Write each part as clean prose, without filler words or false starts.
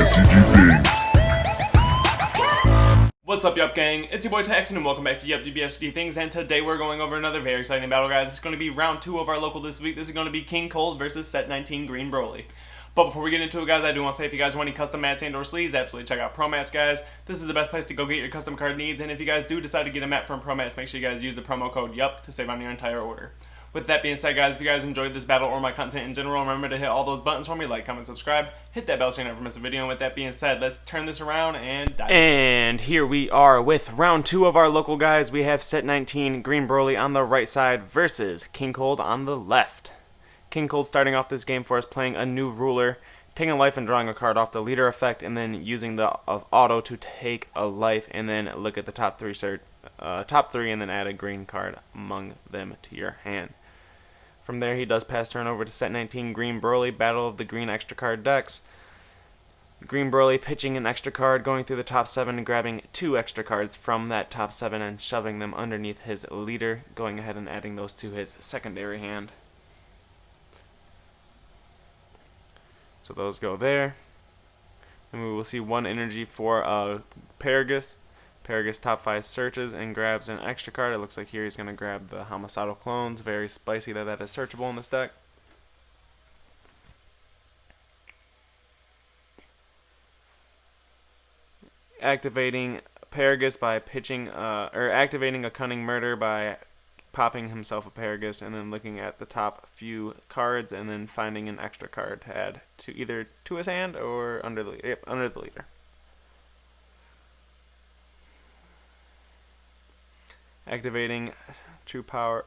DBSCG things. What's up, Yuhp gang? It's your boy Texan and welcome back to Yuhp DBSCG Things, and today we're going over another very exciting battle, guys. It's going to be round 2 of our local this week. This is going to be King Cold versus set19 Green Broly. But before we get into it, guys, I do want to say if you guys want any custom mats and or sleeves, absolutely check out Promats, guys. This is the best place to go get your custom card needs, and if you guys do decide to get a mat from Promats, make sure you guys use the promo code YUHP to save on your entire order. With that being said, guys, if you guys enjoyed this battle or my content in general, remember to hit all those buttons for me, like, comment, subscribe, hit that bell so you never miss a video. And with that being said, let's turn this around and dive in. And here we are with round 2 of our local, guys. We have set19 Green Broly on the right side versus King Cold on the left. King Cold starting off this game for us, playing a new ruler, taking a life and drawing a card off the leader effect, and then using the auto to take a life, and then look at the top three, and then add a green card among them to your hand. From there, he does pass turn over to set19 Green Broly, battle of the green extra card decks. Green Broly pitching an extra card, going through the top 7 and grabbing 2 extra cards from that top 7 and shoving them underneath his leader, going ahead and adding those to his secondary hand. So those go there. And we will see 1 energy for Paragus. Paragus top 5 searches and grabs an extra card. It looks like here he's going to grab the Homicidal Clones. Very spicy that is searchable in this deck. Activating Paragus by pitching, activating a Cunning Murder by popping himself a Paragus, and then looking at the top few cards and then finding an extra card to add to either to his hand or under the leader. Activating True Power,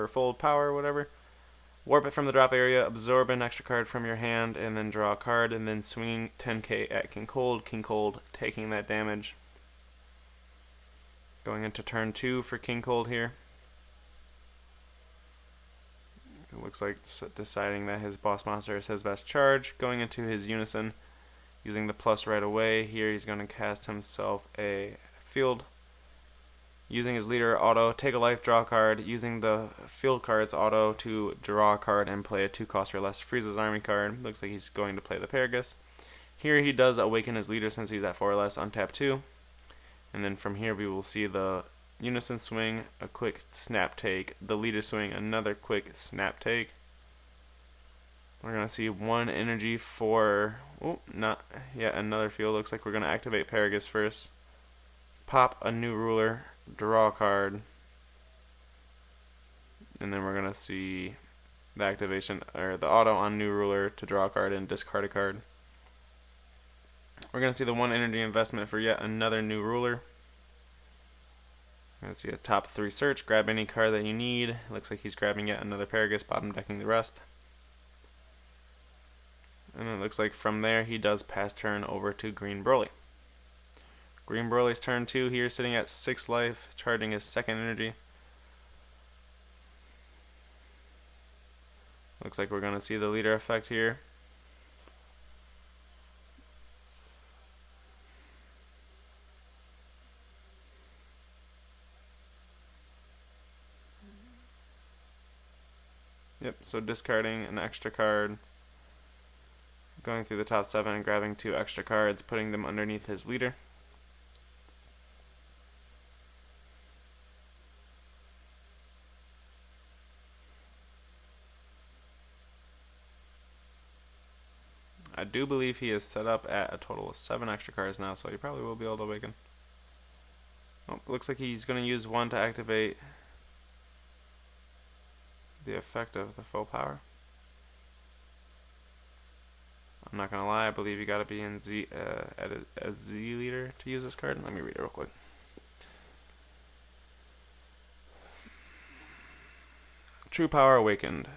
Fold Power, whatever. Warp it from the drop area, absorb an extra card from your hand, and then draw a card, and then swinging 10k at King Cold. King Cold taking that damage. Going into turn 2 for King Cold here. It looks like deciding that his boss monster is his best charge. Going into his Unison, using the plus right away. Here he's going to cast himself a field. Using his leader auto, take a life, draw a card. Using the field card's auto to draw a card and play a 2-cost or less Freeze's Army card. Looks like he's going to play the Paragus. Here he does awaken his leader since he's at 4 or less, untap 2. And then from here we will see the Unison swing, a quick snap take. The leader swing, another quick snap take. We're going to see 1 energy for, another field. Looks like we're going to activate Paragus first. Pop a new ruler, draw a card, and then we're going to see the activation, or the auto on new ruler to draw a card and discard a card. We're going to see the 1 energy investment for yet another new ruler. We're going to see a top 3 search, grab any card that you need. Looks like he's grabbing yet another Paragus, bottom decking the rest. And it looks like from there he does pass turn over to Green Broly. Green Broly's turn 2 here, sitting at 6 life, charging his 2nd energy. Looks like we're going to see the leader effect here. Yep, so discarding an extra card, going through the top 7 and grabbing 2 extra cards, putting them underneath his leader. I do believe he is set up at a total of 7 extra cards now, so he probably will be able to awaken. Oh, looks like he's going to use 1 to activate the effect of the full power. I'm not going to lie, I believe you got to be in Z at a Z leader to use this card. Let me read it real quick. True Power Awakened.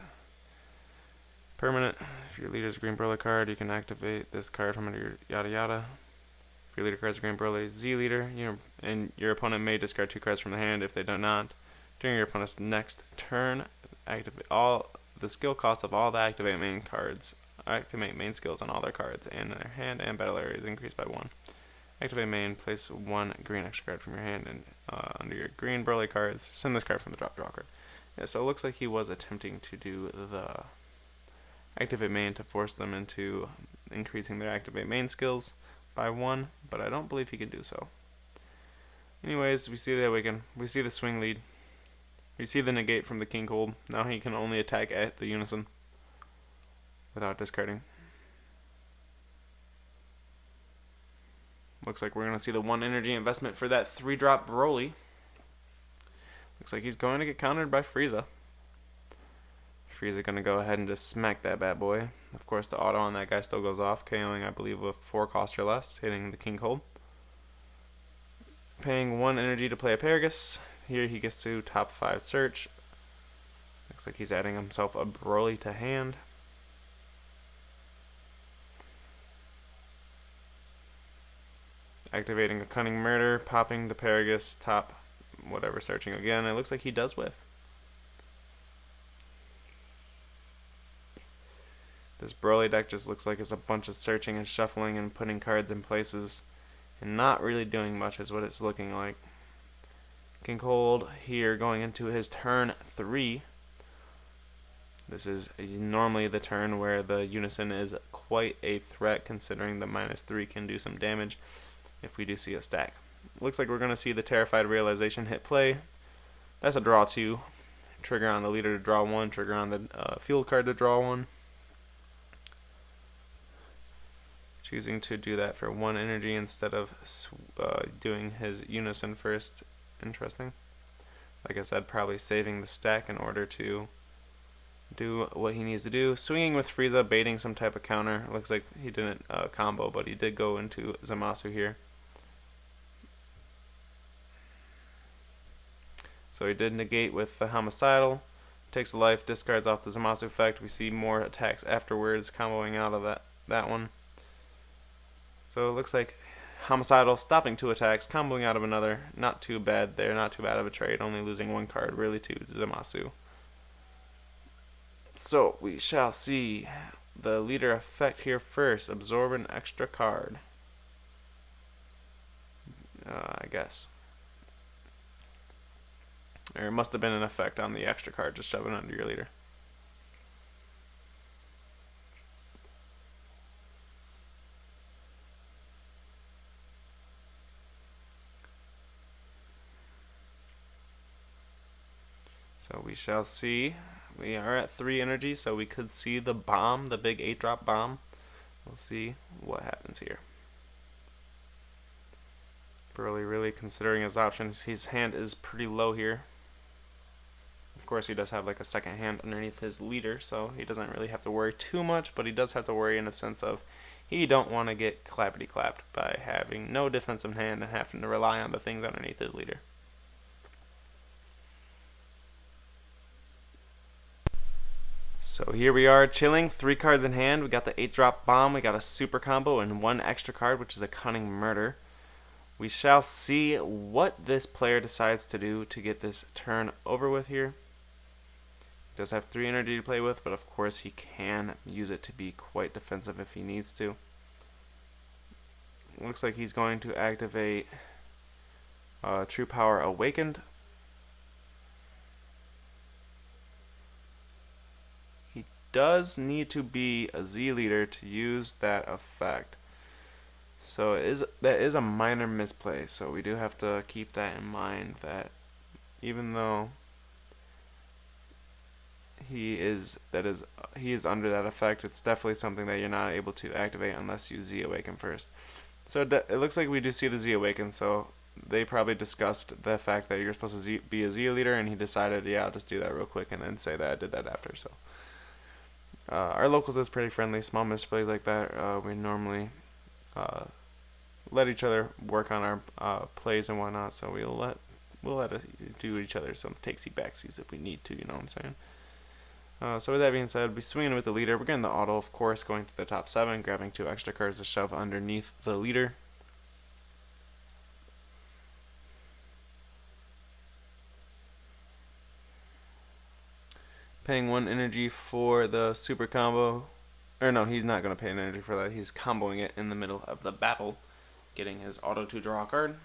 Permanent. If your leader's a Green Broly card, you can activate this card from under your yada yada. If your leader card's a Green Broly Z leader, and your opponent may discard 2 cards from the hand. If they do not, during your opponent's next turn, activate all the skill cost of all the activate main cards. Activate main skills on all their cards and their hand and battle area is increased by 1. Activate main, place 1 green extra card from your hand and under your Green Broly cards. Send this card from the drop, draw card. Yeah, so it looks like he was attempting to do the activate main to force them into increasing their activate main skills by 1, but I don't believe he can do so. Anyways, we see the awaken, we see the swing lead, we see the negate from the king cold. Now he can only attack at the unison without discarding. Looks like we're going to see the 1 energy investment for that 3-drop Broly. Looks like he's going to get countered by Frieza. Frieza going to go ahead and just smack that bad boy. Of course, the auto on that guy still goes off, KOing, I believe, with 4 cost or less, hitting the king cold. Paying 1 energy to play a Paragus. Here he gets to top 5 search. Looks like he's adding himself a Broly to hand. Activating a Cunning Murder, popping the Paragus, top whatever searching again. It looks like he does whiff. This Broly deck just looks like it's a bunch of searching and shuffling and putting cards in places and not really doing much is what it's looking like. King Cold here going into his turn 3. This is normally the turn where the unison is quite a threat, considering the -3 can do some damage if we do see a stack. Looks like we're going to see the Terrified Realization hit play. That's a draw 2. Trigger on the leader to draw 1, trigger on the field card to draw 1. Choosing to do that for 1 energy instead of doing his unison first. Interesting. Like I said, probably saving the stack in order to do what he needs to do. Swinging with Frieza, baiting some type of counter. Looks like he didn't combo, but he did go into Zamasu here. So he did negate with the Homicidal. Takes a life, discards off the Zamasu effect. We see more attacks afterwards, comboing out of that one. So it looks like Homicidal stopping 2 attacks, comboing out of another. Not too bad there, not too bad of a trade, only losing 1 card really to Zamasu. So we shall see the leader effect here first. Absorb an extra card. I guess. Or it must have been an effect on the extra card, just shove it under your leader. So we shall see. We are at 3 energy, so we could see the bomb, the big 8-drop bomb. We'll see what happens here. Broly really considering his options. His hand is pretty low here. Of course, he does have like a second hand underneath his leader, so he doesn't really have to worry too much, but he does have to worry in a sense of he don't want to get clappity-clapped by having no defensive hand and having to rely on the things underneath his leader. So here we are chilling, 3 cards in hand. We got the 8-drop bomb, we got a super combo, and 1 extra card, which is a Cunning Murder. We shall see what this player decides to do to get this turn over with here. He does have 3 energy to play with, but of course he can use it to be quite defensive if he needs to. Looks like he's going to activate True Power Awakened. He does need to be a Z leader to use that effect. So that is a minor misplay, so we do have to keep that in mind, that even though he is under that effect, it's definitely something that you're not able to activate unless you Z Awaken first. So it looks like we do see the Z Awaken, so they probably discussed the fact that you're supposed to be a Z leader, and he decided, yeah, I'll just do that real quick and then say that I did that after. So our locals is pretty friendly. Small misplays like that, we normally let each other work on our plays and whatnot, so we'll let us do each other some takesy backsies if we need to, you know what I'm saying? So with that being said, we're swinging with the leader. We're getting the auto, of course, going to the top 7, grabbing 2 extra cards to shove underneath the leader. Paying 1 energy for the super combo. Or no, he's not going to pay an energy for that. He's comboing it in the middle of the battle, getting his auto to draw a card.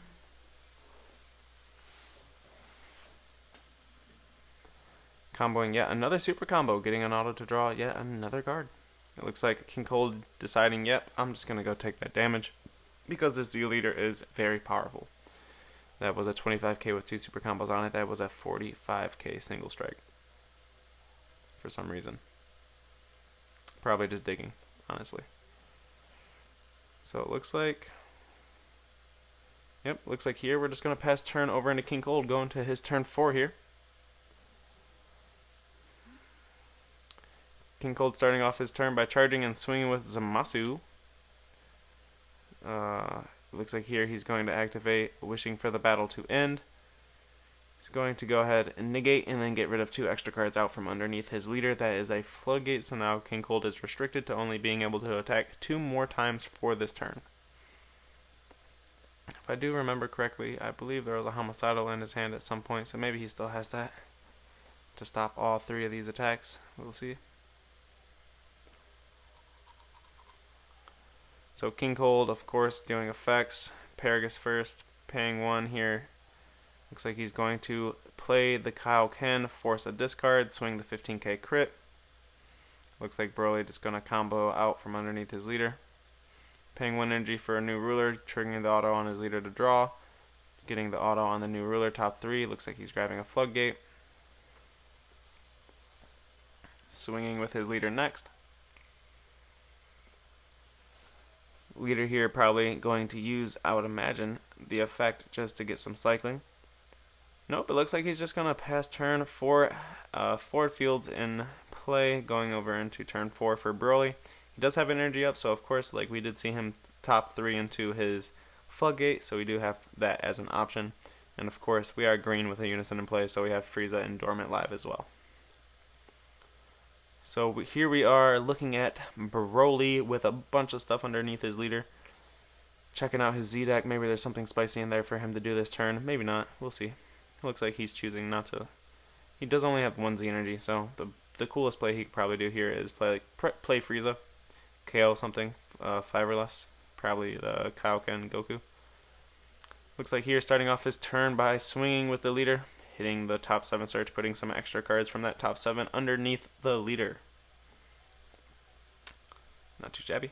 Comboing yet another super combo, getting an auto to draw yet another card. It looks like King Cold deciding, yep, I'm just going to go take that damage because this Z leader is very powerful. That was a 25k with 2 super combos on it. That was a 45k single strike for some reason. Probably just digging, honestly. So it looks like, yep, looks like here we're just going to pass turn over into King Cold, going to his turn 4 here. King Cold starting off his turn by charging and swinging with Zamasu. Looks like here he's going to activate Wishing for the Battle to End. He's going to go ahead and negate and then get rid of 2 extra cards out from underneath his leader. That is a Floodgate, so now King Cold is restricted to only being able to attack 2 more times for this turn. If I do remember correctly, I believe there was a Homicidal in his hand at some point, so maybe he still has that to stop all 3 of these attacks. We'll see. So King Cold, of course, doing effects. Paragus first, paying 1 here. Looks like he's going to play the Kaioken, force a discard, swing the 15k crit. Looks like Broly just going to combo out from underneath his leader. Paying 1 energy for a new ruler, triggering the auto on his leader to draw. Getting the auto on the new ruler, top 3. Looks like he's grabbing a Floodgate. Swinging with his leader next. Leader here probably going to use, I would imagine, the effect just to get some cycling. Nope, it looks like he's just going to pass turn for forward fields in play, going over into turn 4 for Broly. He does have energy up, so of course, like we did see him top 3 into his Floodgate, so we do have that as an option. And of course, we are green with a Unison in play, so we have Frieza and Dormant live as well. So here we are looking at Broly with a bunch of stuff underneath his leader. Checking out his Z deck. Maybe there's something spicy in there for him to do this turn. Maybe not. We'll see. It looks like he's choosing not to. He does only have 1 Z energy, so the coolest play he could probably do here is play Frieza. KO something, 5 or less. Probably the Kaioken Goku. Looks like here starting off his turn by swinging with the leader. Hitting the top 7 search, putting some extra cards from that top 7 underneath the leader. Not too shabby.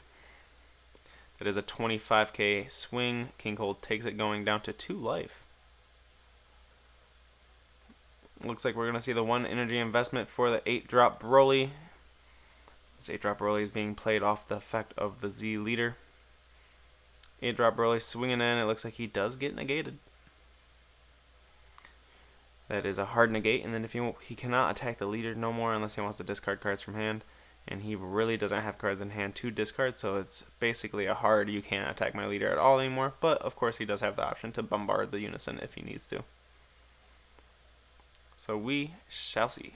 That is a 25k swing. King Cold takes it, going down to 2 life. Looks like we're going to see the 1 energy investment for the 8-drop Broly. This 8-drop Broly is being played off the effect of the Z leader. 8-drop Broly swinging in. It looks like he does get negated. That is a hard negate, and then if he cannot attack the leader no more unless he wants to discard cards from hand, and he really doesn't have cards in hand to discard, so it's basically a hard you can't attack my leader at all anymore, but of course he does have the option to bombard the Unison if he needs to. So we shall see.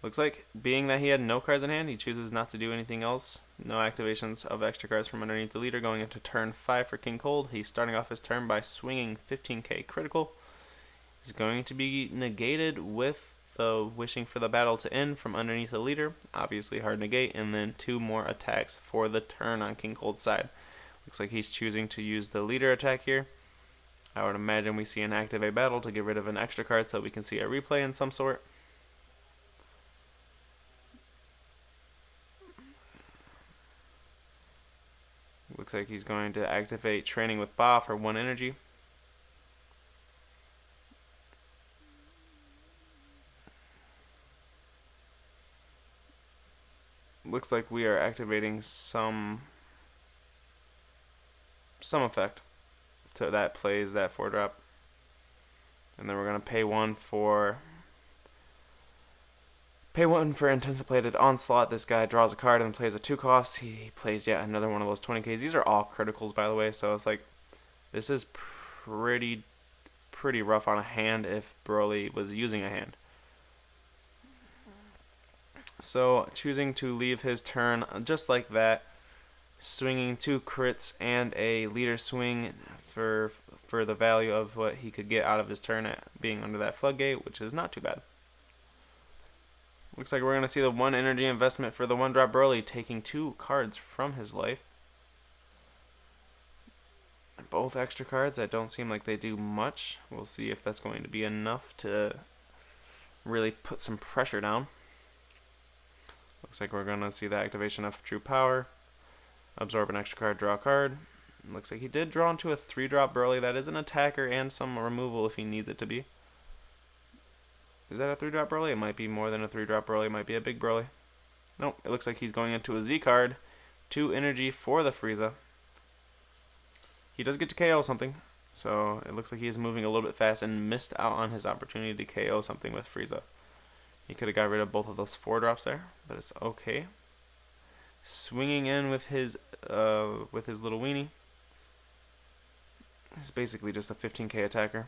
Looks like, being that he had no cards in hand, he chooses not to do anything else. No activations of extra cards from underneath the leader going into turn 5 for King Cold. He's starting off his turn by swinging 15k critical. Is going to be negated with the Wishing for the Battle to End from underneath the leader. Obviously hard negate, and then 2 more attacks for the turn on King Cold's side. Looks like he's choosing to use the leader attack here. I would imagine we see an Activate Battle to get rid of an extra card so we can see a replay in some sort. Looks like he's going to activate Training with Ba for 1 energy. Looks like we are activating some effect to that plays that 4-drop. And then we're going to pay 1 for Anticipated Onslaught. This guy draws a card and plays a 2 cost. He plays yet another one of those 20Ks. These are all criticals, by the way, so it's like, this is pretty rough on a hand if Broly was using a hand. So choosing to leave his turn just like that, swinging 2 crits and a leader swing for the value of what he could get out of his turn at being under that Floodgate, which is not too bad. Looks like we're going to see the 1 energy investment for the 1-drop Broly, taking 2 cards from his life. Both extra cards that don't seem like they do much. We'll see if that's going to be enough to really put some pressure down. Looks like we're going to see the activation of True Power. Absorb an extra card, draw a card. Looks like he did draw into a 3-drop Broly. That is an attacker and some removal if he needs it to be. Is that a 3-drop Broly? It might be more than a 3-drop Broly. It might be a big Broly. Nope, it looks like he's going into a Z card. 2 energy for the Frieza. He does get to KO something, so it looks like he is moving a little bit fast and missed out on his opportunity to KO something with Frieza. He could have got rid of both of those 4-drops there, but it's okay. Swinging in with his little weenie. It's basically just a 15k attacker.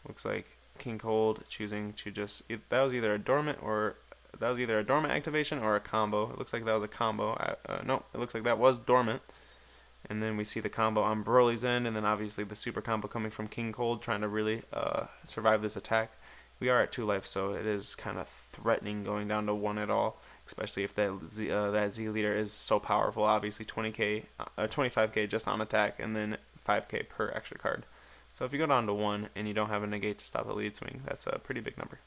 Looks like King Cold choosing to just, that was either a dormant activation or a combo. It looks like that was a combo. No, it looks like that was dormant. And then we see the combo on Broly's end, and then obviously the super combo coming from King Cold, trying to really survive this attack. We are at 2 life, so it is kind of threatening going down to 1 at all, especially if that Z leader is so powerful. Obviously 25k just on attack, and then 5k per extra card. So if you go down to 1 and you don't have a negate to stop the lead swing, that's a pretty big number.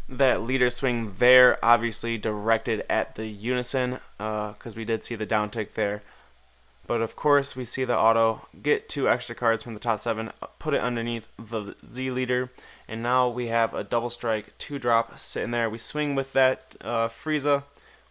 That leader swing there obviously directed at the Unison, because we did see the downtick there. But of course we see the auto get 2 extra cards from the top 7, put it underneath the Z leader, and now we have a double strike 2-drop sitting there. We swing with that Frieza.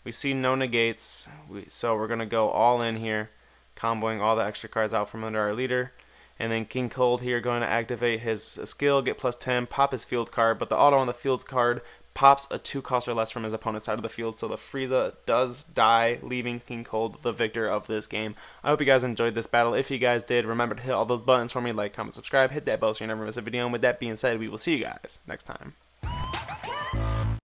We see no negates, so we're going to go all in here, comboing all the extra cards out from under our leader. And then King Cold here going to activate his skill, get +10, pop his field card, but the auto on the field card pops a 2 cost or less from his opponent's side of the field, so the Frieza does die, leaving King Cold the victor of this game. I hope you guys enjoyed this battle. If you guys did, remember to hit all those buttons for me, like, comment, subscribe, hit that bell so you never miss a video, and with that being said, we will see you guys next time.